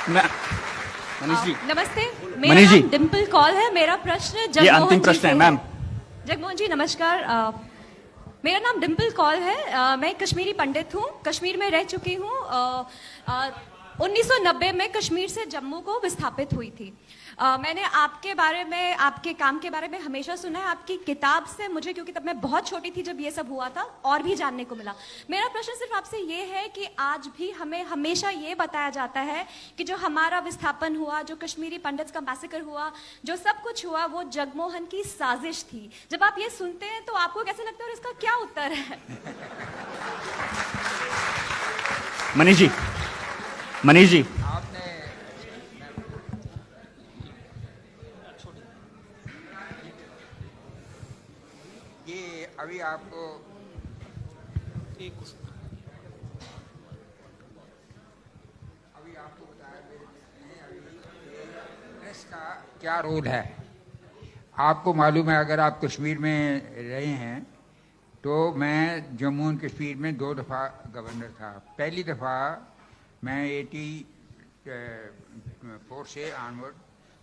मनीष जी, नमस्ते, मनीष मेरा जी, नाम डिम्पल कौल है। मेरा प्रश्न ये जगमोहन अंतिम जी प्रश्न से है मैम। जगमोहन जी नमस्कार। मेरा नाम डिम्पल कौल है। मैं कश्मीरी पंडित हूँ, कश्मीर में रह चुकी हूँ। 1990 में कश्मीर से जम्मू को विस्थापित हुई थी। मैंने आपके बारे में, आपके काम के बारे में हमेशा सुना है। आपकी किताब से मुझे, क्योंकि तब मैं बहुत छोटी थी जब ये सब हुआ था, और भी जानने को मिला। मेरा प्रश्न सिर्फ आपसे ये है कि आज भी हमें हमेशा ये बताया जाता है कि जो हमारा विस्थापन हुआ, जो कश्मीरी पंडित्स का मैसेकर हुआ, जो सब कुछ हुआ, वो जगमोहन की साजिश थी। जब आप ये सुनते हैं तो आपको कैसे लगता है और इसका क्या उत्तर है? मनीष जी, मनीष जी, आपने ये अभी आपको बताया मैंने अभी प्रेस का क्या रोल है। आपको मालूम है, अगर आप कश्मीर में रहे हैं तो मैं जम्मू एंड कश्मीर में 2 दफ़ा गवर्नर था। पहली दफ़ा मैं 84 से ऑनवर्ड,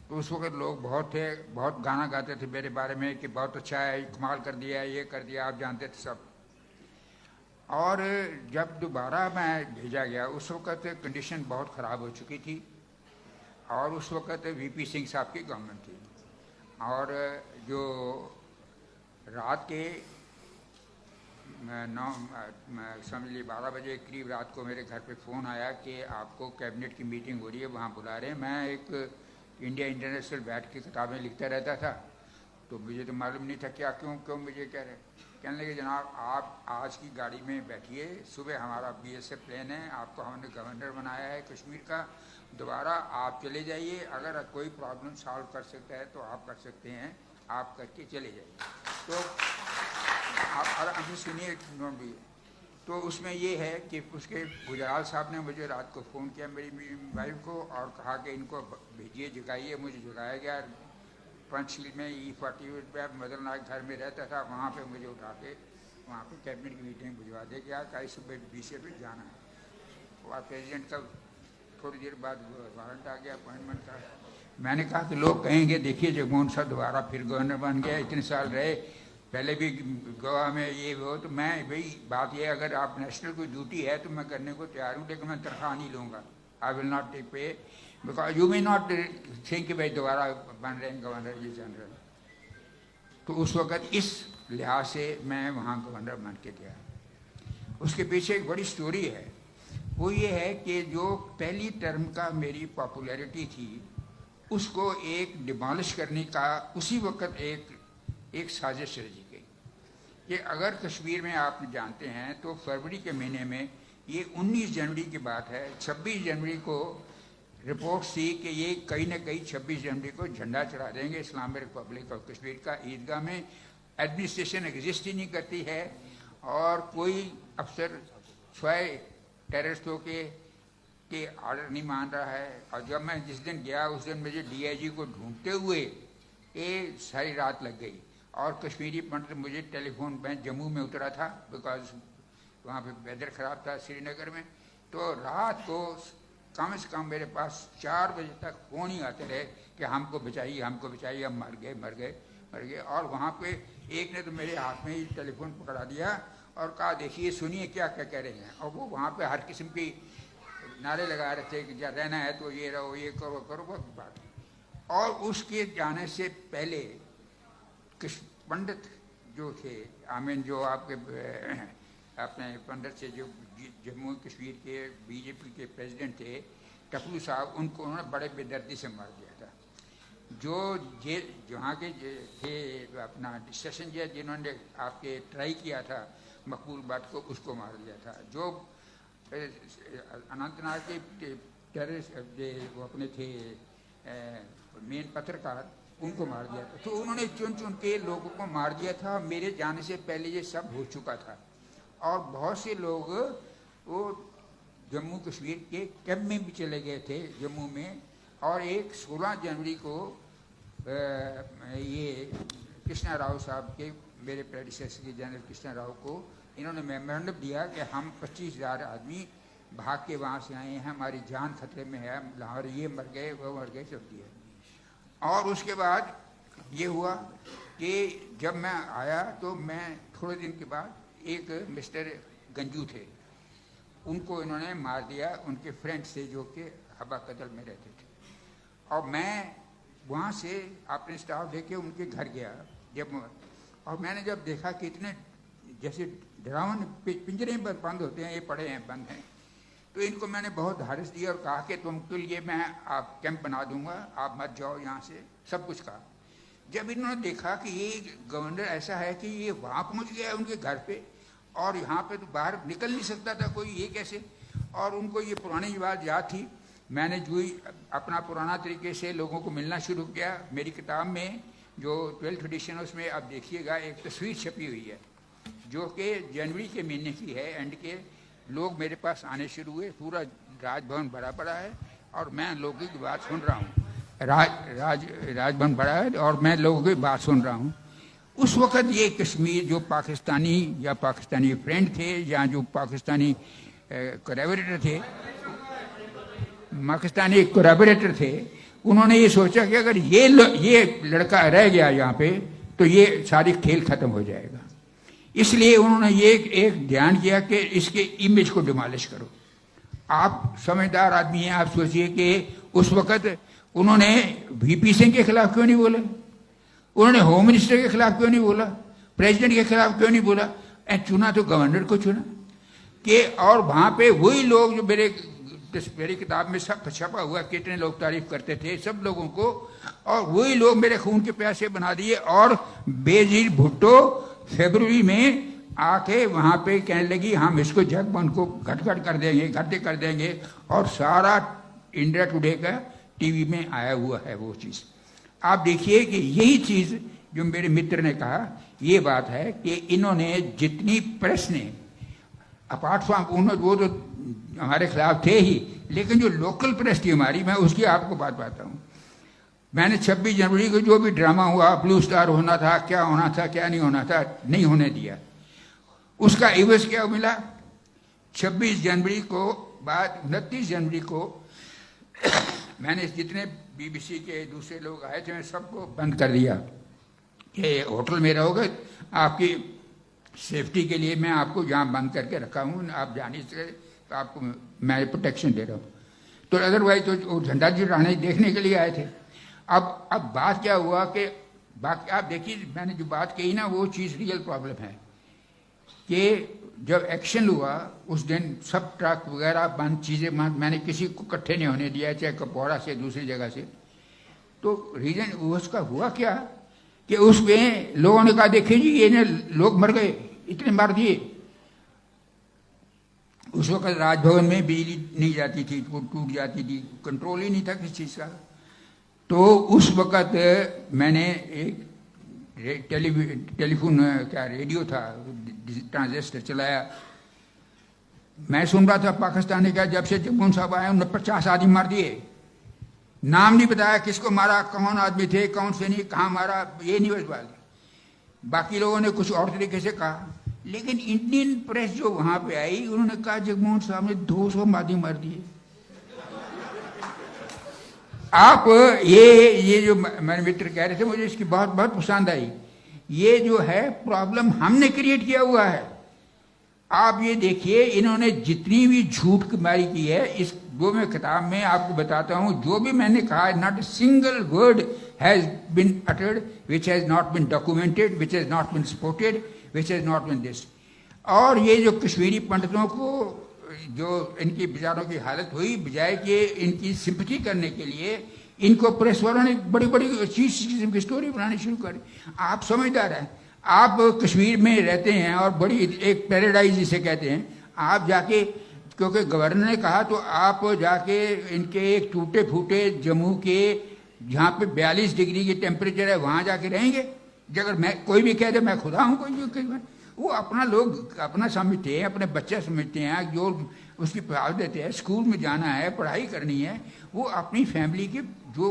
तो उस वक्त लोग बहुत थे, बहुत गाना गाते थे मेरे बारे में कि बहुत अच्छा है, कमाल कर दिया, ये कर दिया, आप जानते थे सब। और जब दोबारा मैं भेजा गया उस वक्त कंडीशन बहुत ख़राब हो चुकी थी, और उस वक्त वीपी सिंह साहब की गवर्नमेंट थी। और जो रात के 12 बजे करीब रात को मेरे घर पे फ़ोन आया कि आपको कैबिनेट की मीटिंग हो रही है, वहाँ बुला रहे हैं। मैं एक इंडिया इंटरनेशनल बैठ के किताबें लिखता रहता था, तो मुझे तो मालूम नहीं था क्या क्यों मुझे कह रहे। कहने लगे जनाब आप आज की गाड़ी में बैठिए, सुबह हमारा BSF प्लेन है, आपको हमने गवर्नर बनाया है कश्मीर का, दोबारा आप चले जाइए, अगर कोई प्रॉब्लम सॉल्व कर सकता है तो आप कर सकते हैं, आप करके चले जाइए। तो आप अभी सुनिए नोट भी। तो उसमें ये है कि उसके गुजराल साहब ने मुझे रात को फ़ोन किया मेरी वाइफ को, और कहा कि इनको भेजिए, जगाइए। मुझे जगाया गया। पंचशील में E40 पे मदननाथ घर में रहता था, वहाँ पे मुझे उठा के वहाँ पे कैबिनेट की मीटिंग भिजवा दे गया। कल सुबह BSF पे जाना है। और प्रेसिडेंट का थोड़ी देर बाद वारंट आ गया, अपॉइंटमेंट का। मैंने कहा कि लोग कहेंगे देखिए जगमोहन साहब दोबारा फिर गवर्नर बन गया, इतने साल रहे, पहले भी गोवा में ये हो। तो मैं भाई बात ये, अगर आप नेशनल कोई ड्यूटी है तो मैं करने को तैयार हूँ, लेकिन मैं तनख्वाह नहीं लूँगा। आई विल नॉट टेक पे, because you may not think कि भाई दोबारा बन रहे हैं गवर्नर जी जनरल। तो उस वक़्त इस लिहाज से मैं वहाँ गवर्नर बन के गया। उसके पीछे एक बड़ी स्टोरी है। वो ये है कि जो पहली टर्म का मेरी पॉपुलैरिटी थी उसको एक डिमॉलिश करने का उसी वक्त एक साजिश रची गई। कि अगर कश्मीर में आप जानते हैं तो फरवरी के महीने में, ये 19 जनवरी की बात है, 26 जनवरी को रिपोर्ट थी कि ये कहीं ना कहीं 26 जनवरी को झंडा चढ़ा देंगे इस्लामिक रिपब्लिक ऑफ कश्मीर का ईदगाह में। एडमिनिस्ट्रेशन एग्जिस्ट ही नहीं करती है, और कोई अफसर स्वयं टेररिस्टों के ऑर्डर नहीं मान रहा है। और जब मैं जिस दिन गया उस दिन मुझे DIG को ढूंढते हुए सारी रात लग गई। और कश्मीरी पंडित मुझे टेलीफोन पे जम्मू में उतरा था, बिकॉज वहाँ पे वेदर ख़राब था श्रीनगर में। तो रात को कम से कम मेरे पास 4 बजे तक फ़ोन ही आते रहे कि हमको बचाइए, हमको बचाइए, हम मर गए। और वहाँ पे एक ने तो मेरे हाथ में ही टेलीफोन पकड़ा दिया और कहा देखिए सुनिए क्या क्या कह रहे हैं। और वो वहाँ पे हर किस्म की नारे लगा रहे थे कि जब रहना है तो ये रहो, ये करो करो, बहुत बात। और उसके जाने से पहले पंडित जो थे, आमीन जो आपके अपने पंडित से जो जम्मू कश्मीर के BJP के प्रेसिडेंट थे टपलू साहब, उन्होंने बड़े बेदर्दी से मार दिया था। जो जहाँ के थे अपना सेशन जज जिन्होंने आपके ट्राई किया था मकबूल भट्ट को, उसको मार दिया था। जो अनंतनाग के टेररिस्ट वो अपने थे मेन पत्रकार, उनको मार दिया था। तो उन्होंने चुन चुन के लोगों को मार दिया था। मेरे जाने से पहले ये सब हो चुका था। और बहुत से लोग वो जम्मू कश्मीर के कैंप में भी चले गए थे जम्मू में। और एक 16 जनवरी को ये कृष्णा राव साहब के, मेरे प्रेडिसेसर के जनरल कृष्णा राव को, इन्होंने मेमोरेंडम दिया कि हम 25,000 आदमी भाग के वहाँ से आए हैं, हमारी जान खतरे में है, हमारे ये मर गए वो मर गए, सब दिया। और उसके बाद ये हुआ कि जब मैं आया तो मैं थोड़े दिन के बाद एक मिस्टर गंजू थे, उनको इन्होंने मार दिया, उनके फ्रेंड से जो कि हवा कदल में रहते थे। और मैं वहाँ से अपने स्टाफ लेके उनके घर गया जब, और मैंने जब देखा कि इतने जैसे डरावन पिंजरे में बंद होते हैं, ये पड़े हैं, बंद हैं, तो इनको मैंने बहुत धारिश दिया और कहा कि तुमके लिए मैं आप कैंप बना दूंगा, आप मत जाओ यहाँ से, सब कुछ कहा। जब इन्होंने देखा कि ये गवर्नर ऐसा है कि ये वहाँ पहुँच गया है उनके घर पे, और यहाँ पे तो बाहर निकल नहीं सकता था कोई, ये कैसे, और उनको ये पुरानी बात याद थी। मैंने जो ही अपना पुराना तरीके से लोगों को मिलना शुरू किया। मेरी किताब में जो 12th एडिशन है उसमें आप देखिएगा एक तस्वीर छपी हुई है जो कि जनवरी के महीने की है, एंड के लोग मेरे पास आने शुरू हुए, पूरा राजभवन भरा पड़ा है और मैं लोगों की बात सुन रहा हूँ। राजभवन भरा है और मैं लोगों की बात सुन रहा हूँ। उस वक़्त ये कश्मीर जो पाकिस्तानी या पाकिस्तानी फ्रेंड थे या जो पाकिस्तानी कोलैबोरेटर थे, पाकिस्तानी कोलैबोरेटर थे, उन्होंने ये सोचा कि अगर ये लड़का रह गया यहाँ पे तो ये सारी खेल खत्म हो जाएगा। इसलिए उन्होंने ये एक ध्यान किया कि इसके इमेज को डिमोलिश करो। आप समझदार आदमी हैं, आप सोचिए कि उस वक़्त उन्होंने वीपी सिंह के खिलाफ क्यों नहीं बोला, उन्होंने होम मिनिस्टर के खिलाफ क्यों नहीं बोला, प्रेसिडेंट के खिलाफ क्यों नहीं बोला, चुना तो गवर्नर को चुना कि। और वहाँ पे वही लोग जो मेरी किताब में सब छपा हुआ, कितने लोग तारीफ करते थे सब लोगों को, और वही लोग मेरे खून के प्यासे बना दिए। और बेनजीर भुट्टो फरवरी में आके वहाँ पे कहने लगी हम इसको जगबंद को घट कर देंगे, घटे कर देंगे, और सारा इंडिया टुडे का टीवी में आया हुआ है वो चीज़। आप देखिए कि यही चीज़ जो मेरे मित्र ने कहा, ये बात है कि इन्होंने जितनी प्रेस ने, अपार्ट फ्रॉम वो तो हमारे खिलाफ थे ही, लेकिन जो लोकल प्रेस थी हमारी, मैं उसकी आपको बात बताता हूँ। मैंने 26 जनवरी को जो भी ड्रामा हुआ, ब्लू स्टार होना था, क्या होना था क्या नहीं होना था, नहीं होने दिया। उसका इवज क्या मिला, 26 जनवरी को बाद 29 जनवरी को मैंने जितने बीबीसी के दूसरे लोग आए थे मैं सबको बंद कर दिया कि होटल में रहोगे, आपकी सेफ्टी के लिए मैं आपको जहाँ बंद करके रखा हूँ, आप जा नहीं सकते, तो आपको मैं प्रोटेक्शन दे रहा हूँ। तो अदरवाइज तो झंडा जुटाने देखने के लिए आए थे। अब बात क्या हुआ कि बाकी आप देखिए, मैंने जो बात कही ना वो चीज़ रियल प्रॉब्लम है कि जब एक्शन हुआ उस दिन सब ट्रक वगैरह बंद, चीज़ें बंद, मैंने किसी को इकट्ठे नहीं होने दिया, चाहे कपौड़ा से दूसरी जगह से। तो रीज़न उसका हुआ क्या कि उसमें लोगों ने कहा देखिए जी ये ने लोग मर गए, इतने मार दिए। उस वक्त राजभवन में बिजली नहीं जाती थी, वो टूट जाती थी, कंट्रोल ही नहीं था किसी चीज़ का। तो उस वक़्त मैंने एक टेलीफोन क्या रेडियो था, ट्रांजिस्टर चलाया, मैं सुन रहा था पाकिस्तान ने क्या, जब से जगमोहन साहब आए उन्होंने 50 आदमी मार दिए, नाम नहीं बताया किसको मारा, कौन आदमी थे, कौन से नहीं, कहाँ मारा, ये नहीं बता। बाकी लोगों ने कुछ और तरीके से कहा, लेकिन इंडियन प्रेस जो वहाँ पे आई उन्होंने कहा जगमोहन साहब ने 200 आदमी मार दिए। आप ये जो मेरे मित्र कह रहे थे, मुझे इसकी बहुत बहुत पसंद आई। ये जो है प्रॉब्लम हमने क्रिएट किया हुआ है। आप ये देखिए इन्होंने जितनी भी झूठ मारी की है, इस वो मैं किताब में आपको बताता हूँ, जो भी मैंने कहा, not a single word has been uttered which has not been documented, which has not been supported, which has not been this. और ये जो कश्मीरी पंडितों को जो इनकी बेचारों की हालत हुई, बजाय कि इनकी सिंपैथी करने के लिए इनको प्रेस वालों ने बड़ी बड़ी किस्म की स्टोरी बनानी शुरू कर। आप समझदार हैं, आप कश्मीर में रहते हैं और बड़ी एक पैराडाइज जिसे कहते हैं, आप जाके, क्योंकि गवर्नर ने कहा तो आप जाके इनके एक टूटे फूटे जम्मू के जहाँ पे 42 डिग्री की टेम्परेचर है वहाँ जाके रहेंगे। अगर मैं कोई भी कह दे मैं खुदा हूँ, कोई वो अपना लोग अपना समझते हैं, अपने बच्चे समझते हैं, जो उसकी पढ़ाई देते हैं, स्कूल में जाना है, पढ़ाई करनी है, वो अपनी फैमिली के जो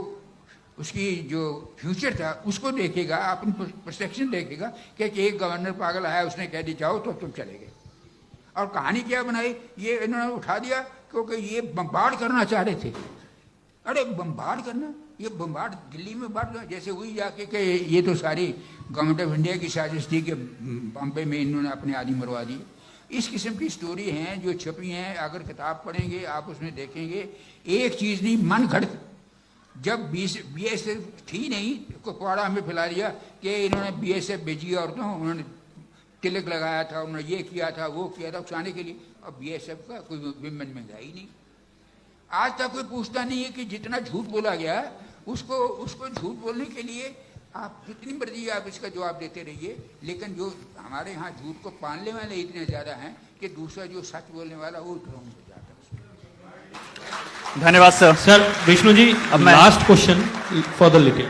उसकी जो फ्यूचर था उसको देखेगा, अपनी परसेप्शन देखेगा कि एक गवर्नर पागल आया, उसने कह दी जाओ तो तुम चले गए। और कहानी क्या बनाई, ये इन्होंने उठा दिया क्योंकि ये बम्बार्ड करना चाह रहे थे। अरे बम्बार्ड करना, ये बम्बार्ड दिल्ली में बात जैसे हुई जाके कि ये तो सारी गवर्नमेंट ऑफ इंडिया की साजिश थी कि बॉम्बे में इन्होंने अपने आदमी मरवा दिए। इस किस्म की स्टोरी हैं जो छपी हैं, अगर किताब पढ़ेंगे आप उसमें देखेंगे एक चीज़ नहीं, मन घड़त। जब BSF थी नहीं, कुपवाड़ा हमें फैला दिया कि इन्होंने BSF भेजी औरतों, उन्होंने तिलक लगाया था, उन्होंने ये किया था, वो किया था उकसाने के लिए। और BSF का कोई विमेन में गया ही नहीं। आज तक कोई पूछता नहीं है कि जितना झूठ बोला गया उसको झूठ बोलने के लिए आप जितनी मर्जी आप इसका जवाब देते रहिए, लेकिन जो हमारे यहाँ झूठ को पालने वाले इतने ज़्यादा हैं कि दूसरा जो सच बोलने वाला वो ड्रोन हो जाता है। धन्यवाद सर। सर विष्णु जी, अब मैं last question for the little.